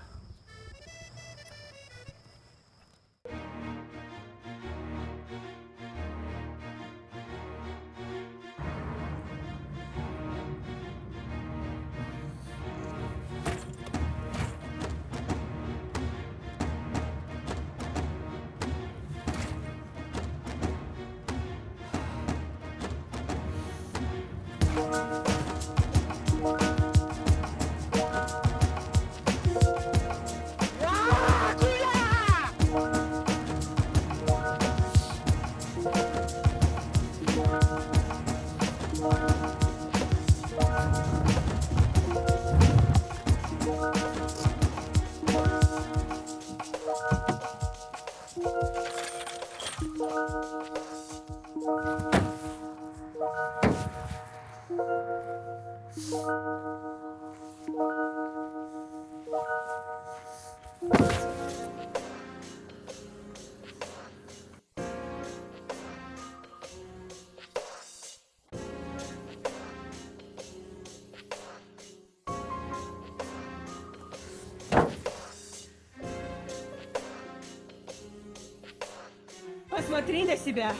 Посмотри на себя.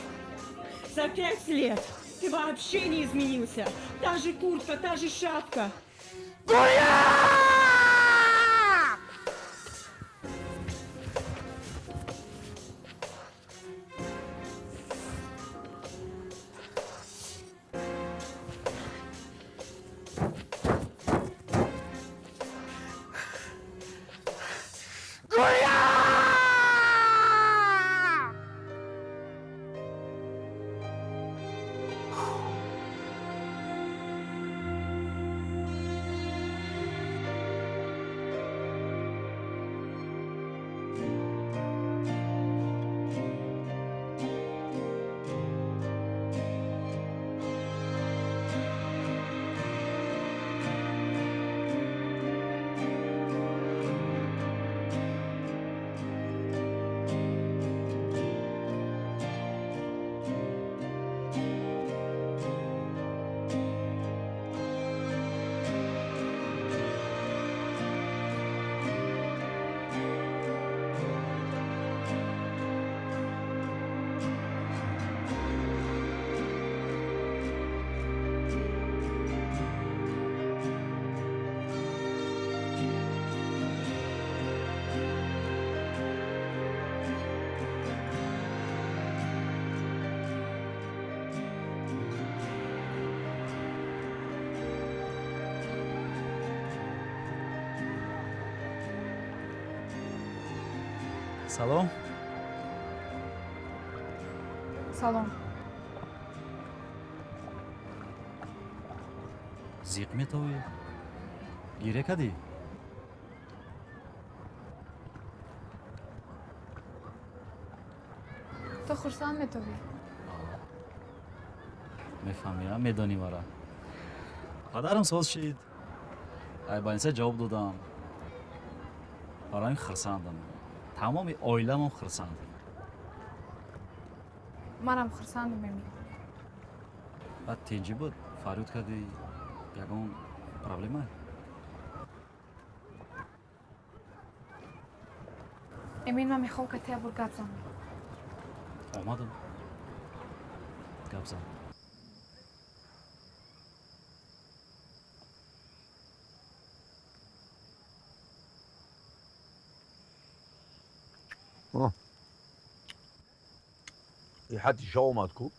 За 5 лет ты вообще не изменился. Та же куртка, та же шапка. Салом. Салом. Зиқ метавӣ? Гиря кадӣ? То хурсанд метавӣ? Мефаҳмиам, медонӣ мара. Падарам соз шид. Айбаниса ҷавоб додам. Барои хурсандам. Тамоми оиламон хурсанд. Манам хурсандам мемӣ. Баъд тинҷӣ буд, фарёд кардӣ, ягон проблема? Эмин ман мехоҳам ки тая бур гап занам. Омадам. Гап зан. این حتی شا اومد کو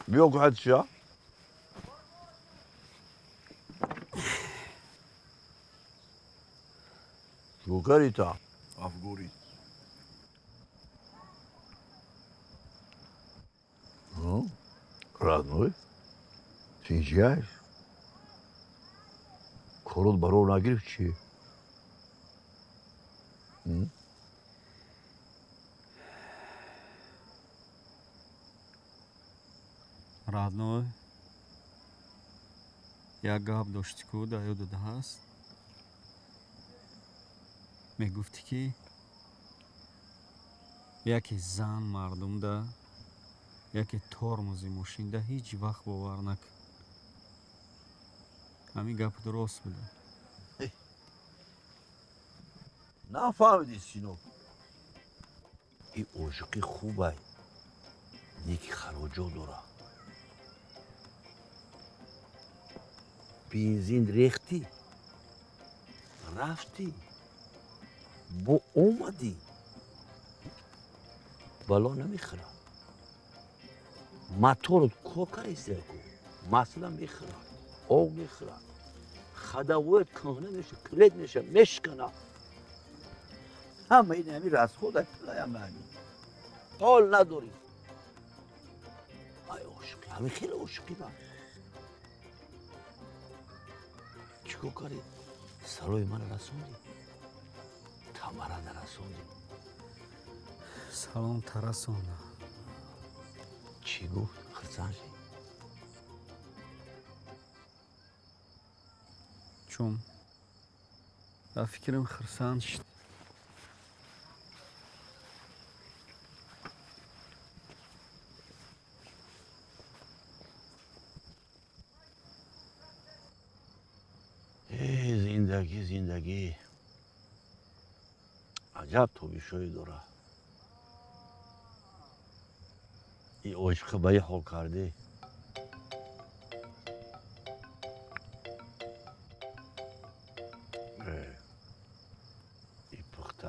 بیا کو حتی شا شو کاری تا افگوری Родной? Съезжаешь? Корот баров нагрев чи? Родной, як гап дошти ку дар ёдат ҳаст. Мегуфтӣ ки яке зан мардумда, яке тормози мошинда ҳеҷ вақт бовар накун. ҳамин гап дурост буда. нафаҳмидӣ синок ин ошиқи хубай неки хароҷот дорад бензин рехтӣ рафтӣ бо омадӣ бало намехӯрад моторот кор каристеку масла мехӯрад об мехӯрад ходовоят кӯҳна меша клет меша мешканад ҳама ин ҳамин расхода пулаям ҳамин ҳол надорӣ ай ошиқӣ ҳамин хеле ошиқӣ ба чӣ кор кардӣ сарои мана расондӣ Hamara narasondin. Salom Tarason. چی گفت خرسانشی؟ چون با فکرم خرسان شد. زندگی عجب تو بیشوی داره. این عشق به حال کرده. این پخته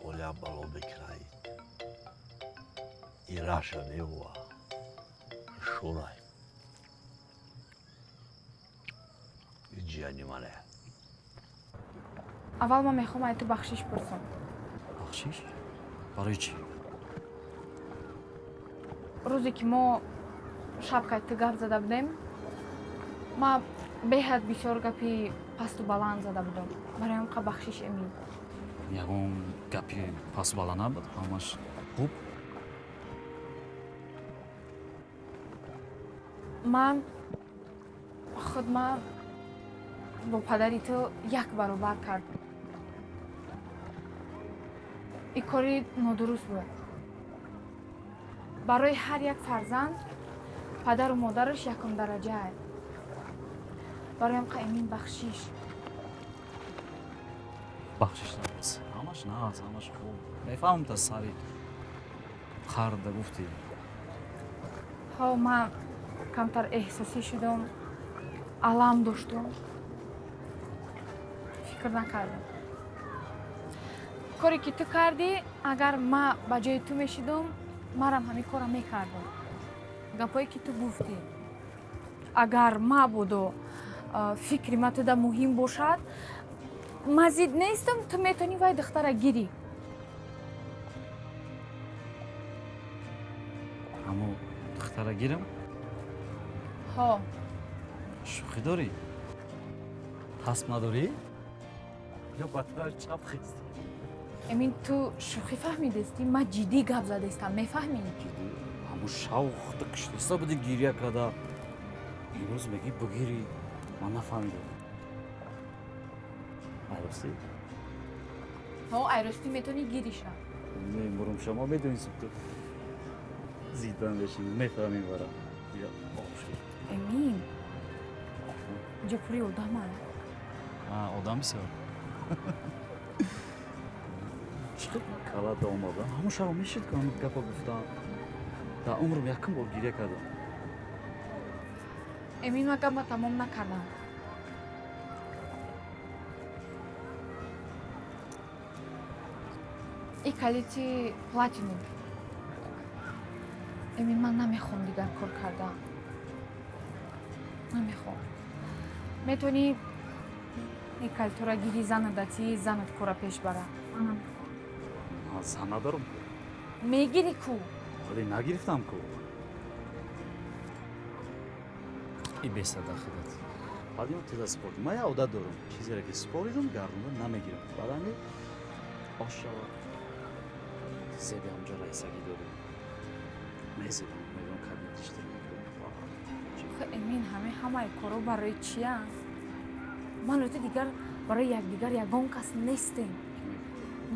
اولی بالا بکرایی. این راشنه و شورای. این جیانی منه. اول ما میخوام از تو بخشش پرسم. بخشش؟ برای چی؟ روزی که ما شب که تو گپ زده بودیم ما بهت بسیار گپی پست و بلند زده بودم برای اون بخشش امین. یکم گپی پست و بلند بود همش خوب. من با پدری تو یک برابر کرد. این کاری نادرست بود. برای هر یک فرزند پدر و مادرش یکم درجه است. برای امین بخشش نیست. همش نه همش خوب. میفهمم تا سری خرده گفتی. ها من کمتر احساسی شدم. علم داشتم. فکر نکردم. کاری که تو کردی اگر ما با جای تو میشدم مرم همین کارم میکردم. گپایی که تو گفتی اگر ما بود و فکری ما تو ده مهم باشد مزید نیستم تو میتونی وای دختره گیری. همو دختره گیرم؟ ها شوخی داری؟ حسب نداری؟ یا بدتر چپ خیستی؟ امین تو شوخی فهمیدستی؟ ما جدی گپ زدستم میفهمی؟ جدی؟ همو شوق دکشتیستا بودی گیریه کده امروز میگی بگیری من نفهمیدم. ایراستی؟ ها ایراستی میتونی گیریش را. میمورم شما میدونید تو زیدن بشین میفهمی برام. یا آبشی. امین جپوری آدم آدم بسیار. چقدر کلات آمدم. همون شب میشد که همین گپا گفتم. در عمرم یکم بار گیریه کردم. امین ما گپ تمام نکردم. این کلیتی پلاتینوم. امین من نمیخوام دیگر کار کردم. نمیخوام. میتونی این کلیتو را گیری زن داتی زنت کارا پیش بره. زن ندارم. میگیری کو؟ ولی نگرفتم کو. این بیسته داخلت. بعد این تیزا سپورت. من یه عادت دارم. چیزی را که سپوریدم گردوندم نمیگیرم. بعد همی آشا زیبی همجا رئیسگی داریم. میزیدم. میدونم کبیر دیشتر میکنم. امین همه کارا برای چیه؟ من و تو دیگر برای یکدیگر یگان کس نیستیم.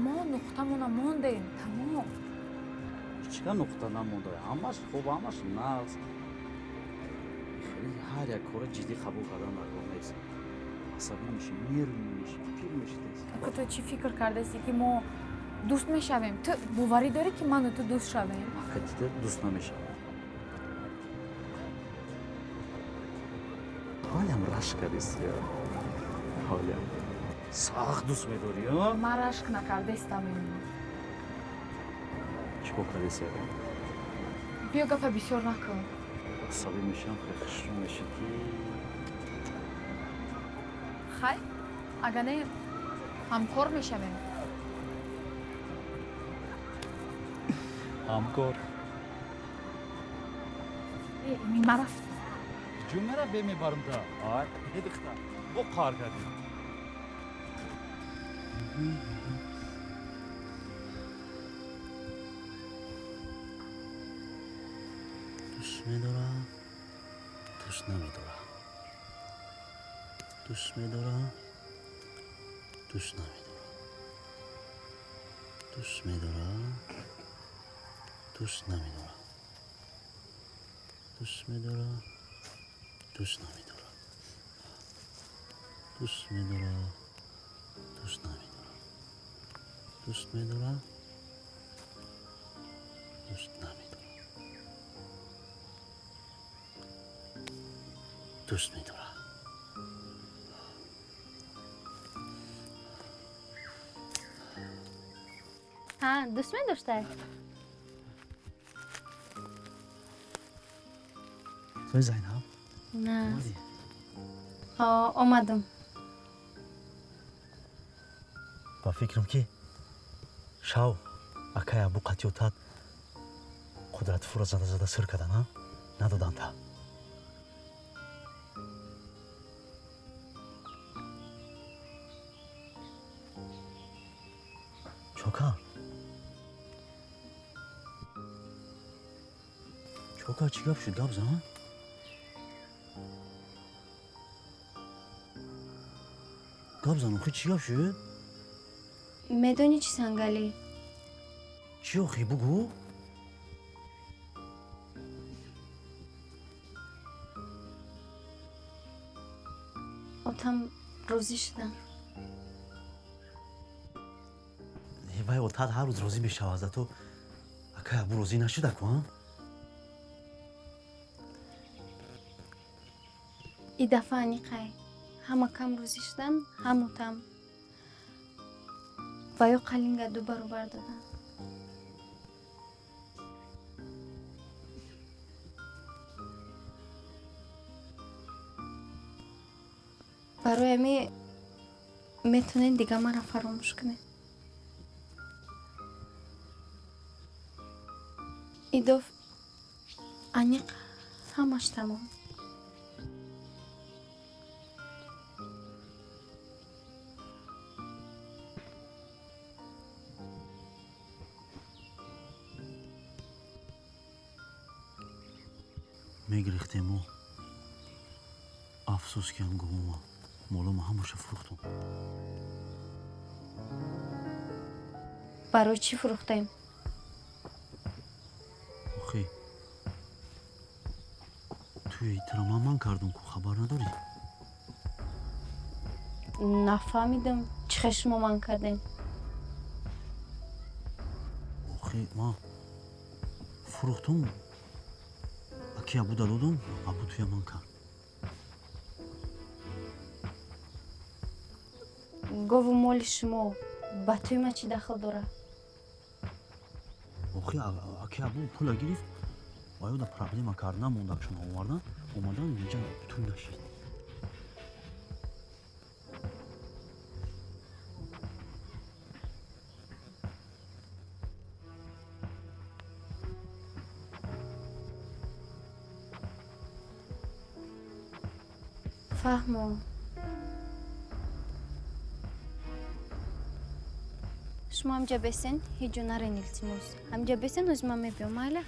ما نقطمون ماندیم تمام. چیکار نقطه نمونده؟ همش خوب همش نقص. خیلی هر یک کار جدی قبول کردن در کار نیست. عصبی میشی، میشی، پیر میشی. تو چی فکر کرده سی که ما دوست میشویم؟ تو باوری داری که من و تو دوست شویم؟ حقیقتا دوست نمیشم. حالم رشک کردیستی. حالم سخت دوست میداری ها؟ من رشک نکردستم این. چیکار کردیستی؟ بیا گپ بسیار نکن. عصبی میشم خیلی خشم میشی که خیر اگر نه همکار میشویم. همکار؟ این مرفت. جون مرا بمیبارم دا. آی، هی دختر. با کار کردیم. دوست می‌دارم دوست نمی‌دارم دوست می‌دارم دوست نمی‌دارم دوست می‌دارم دوست نمی‌دارم دوست می‌دارم دوست نمی‌دارم دوست می‌دارم دوست نمی‌دارم دوست می‌دارم دوست نمی‌دارم دوست می‌دارم ها دوست داشته توی زینب نه آمدم با فکرم که شاو акая бу қатиётат қудрати фуро зада сир кардана надоданда чока чӣ гап шуд гап зан охи чӣ гап шуд медони чӣ сангали чӣ охи бугӯ отам розӣ шудам вай отат ҳар рӯз розӣ мешавад за то акая бу розӣ нашудаку и дафъа аниқай ҳама кам розӣ шудам ҳамутам ва ё қалинга ду баробар додам барои ами метонед дига мара фаромӯш кунед идоф аниқ ҳамаш тамом мегирехтему афсӯс ки ҳангомама молома ҳамаша фурӯхтум барои чӣ фурӯхтем охи туи итра ман кардум ку хабар надорӣ нафаҳмидам чӣ хел шумо ман кардем охи ман фурӯхтум акия буда додум абу туя ман кард гову моли шумо ба тӯи ман чӣ дахл дорад охи акия бу пула гирифт ва ёда проблема кард намонда чун овардан омадан инҷа туй нашид фаҳмо шумо ҳамҷа бесен ҳеҷ ҷо нарен илтимос ҳамҷа бесен ҳози ман мебиём майла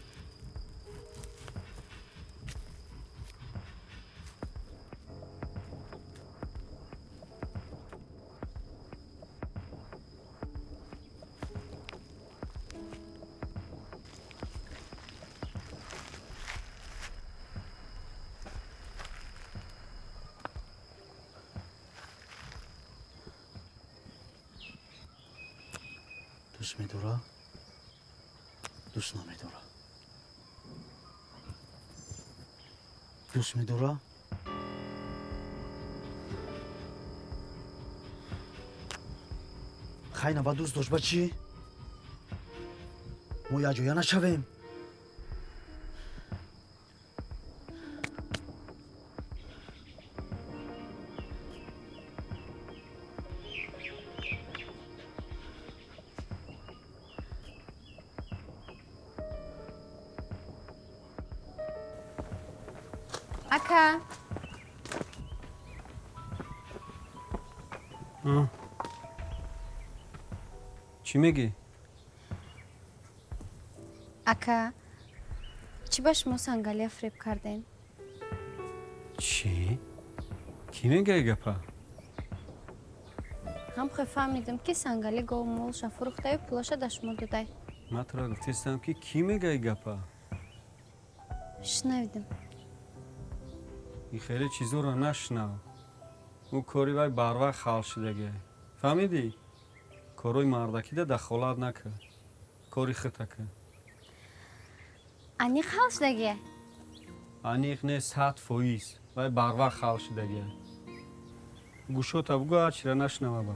دوست می‌دارم دوست نمی‌دارم دوست می‌دارم خیلی با دوست داشت با چی؟ ما یه جویا نشویم ака چی میگی؟ اکا چی باش ما سنگالی فریب کردین؟ چی؟ کی میگه ای گپا؟ هم خیلی فهمیدم که سنگالی گو مولشا فروخته و پولاشا داشمو دادای. من تو را گفتستم که کی میگه ای گپا؟ شنویدم. این خیلی چیزو رو نشنو. او کاری وای باروا خال شدگه. فهمیدی؟ کاروی مردکی ده دخالت نکه. کاری خطا که. انی خال شدگه؟ انیخ نه 100% وای باروا خال شدگه. گوشو تا بگو هرچی را نشنوه با.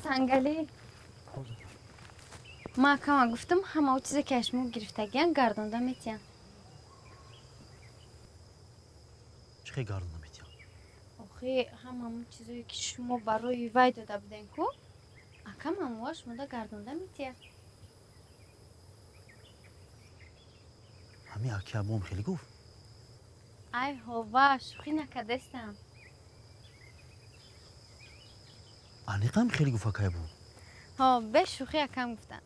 سنگالی ما کما گفتم همه او چیزی که اشمو گرفتگیان گردونده میتین. چه گردونده میتین؟ آخه همه اون چیزی که شما برای وای داده بودین کو اکم همواش مده گردونده میتین. همین اکی ابوم خیلی گفت. ای هوا شوخی نکدستم. انیقم خیلی گفت اکی ابوم. ها به شوخی اکم گفتن.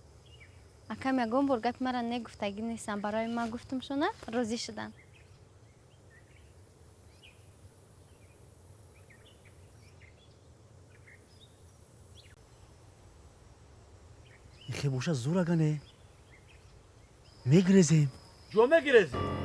اکم یکم برگت مرا نگفتگی نیستم برای ما گفتم شونه راضی شدن. این خیبوشه زور اگنه میگریزیم. جو میگریزیم.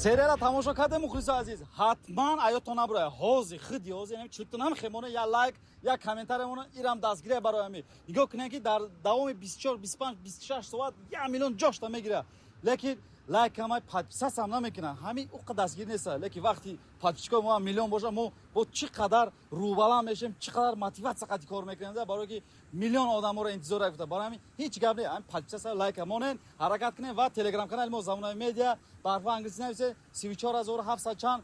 сериала тамошо кардем мухлисо азиз ҳатман аётон набурая ҳози хиди ҳози ям чутунам хемона я лайк я комментариямона ирам дастгирия бароями нигоҳ кунед ки дар давоми 24 25 26 соат 1 миллион ҷошта мегирад лекин лайкамай подписасам намекунад ҳамин уқа дастгир неста лекин вақти подписчикои мо миллион боша мо бо чӣ қадар рӯбаланд мешем чӣ қадар мотиватсия қати кор мекунем барое ки миллион одаморо интизор гуфта барои ҳамин ҳеҷ гап не ҳамин подписаса лайка монен ҳаракат кунем ва телеграм-канали мо замонави медиа ба ҳарфи англиси нависе 34700 чанд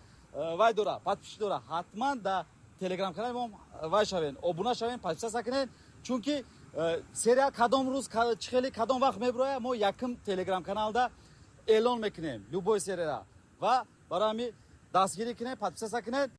вай дора подписчик дора ҳатман да телеграм-канали мо вай шавен обуна шавен подписаса кунед чунки серия кадом рӯз чӣ хеле кадом вақт мебирояд мо якм телеграм-каналда اعلان میکنیم لوبوی سریرا و برای دستگیری کنه подписаться کنه